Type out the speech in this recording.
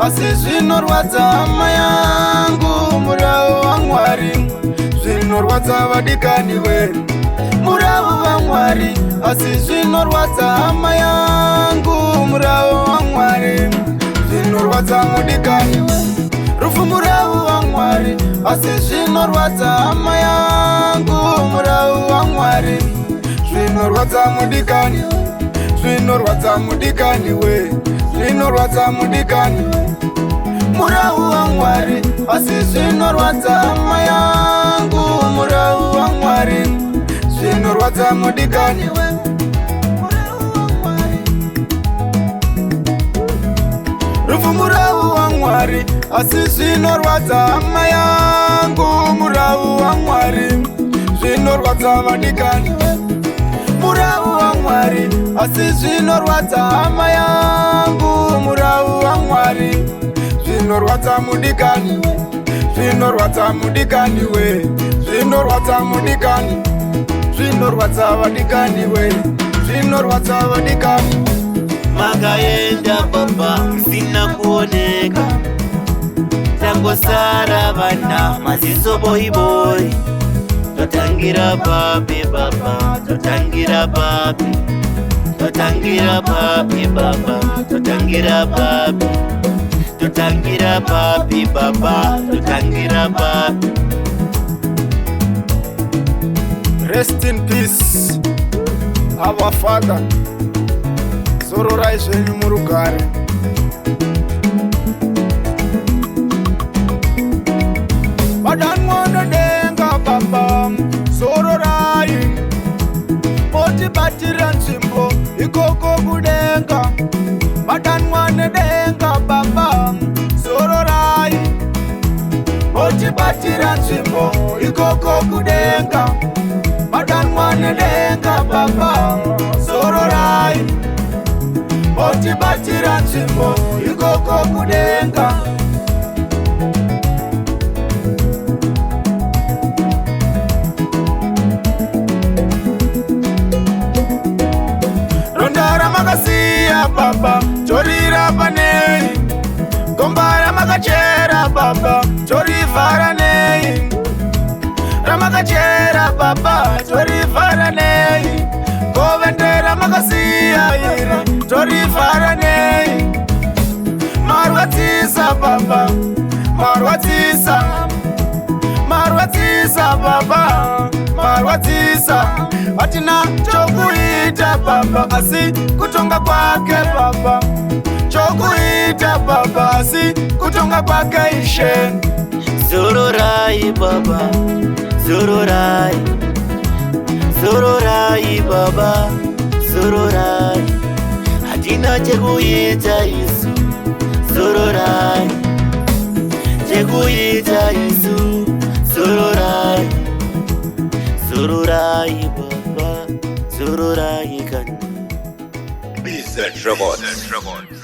asi zvinorwadza hama yangu. Murau waMwari, zvinorwadza vadikani wenyu. Murau waMwari, asi zvinorwadza hama yangu. Murau waMwari, zvinorwadza mudikani wenyu. Rufu murau waMwari, asi zvinorwadza hama yangu. Murau waMwari, zvinorwadza mudikani, zvinorwadza mudikani we, zvinorwadza mudikani. Murau waMwari, asi zvinorwadza hama yangu. Murau waMwari, zvinorwadza mudikani we. Rufu murau waMwari, asi zvinorwadza hama yangu. Murau waMwari, zvinorwadza vadikani. Murau waMwari, asi zvinorwadza hama yangu. Murau waMwari, zvinorwadza mudikani, zvinorwadza mudikani we, zvinorwadza mudikani, zvinorwadza vadikani we, zvinorwadza vadikani. Makaenda baba sina kuoneka, tangosara vana maziso boiboi. Totangira papi baba, totangira papi, totangira papi baba, totangira papi, totangira papi baba, totangira papi. Rest in peace, our father. Zororai zvenyu murugare. Vadanwa nedenga baba, zororai. Motibatira nzvimbo ikoko kudenga. Vadanwa nedenga baba, zororai. Motibatira nzvimbo ikoko kudenga. Vadanwa nedenga baba, zororai. Motibatira nzvimbo ikoko kudenga. Ronda ramakasiya baba, torira panei. Gomba ramakachera baba, torivhara nei. Ramakachera baba, torivhara nei. Govende ramakasiya iri, torivhara nei. Marwadzisa baba, marwadzisa, marwadzisa baba, marwadzisa. Hatina chokuita baba, asi kutonga kwake baba. Chokuita baba, asi kutonga kwake Ishe. Zororai baba, zororai, zororai baba, zororai. Hatina chekuita isu, zororai, chekuita isu, zororai, zororai baba, zororai kan. BZ Records.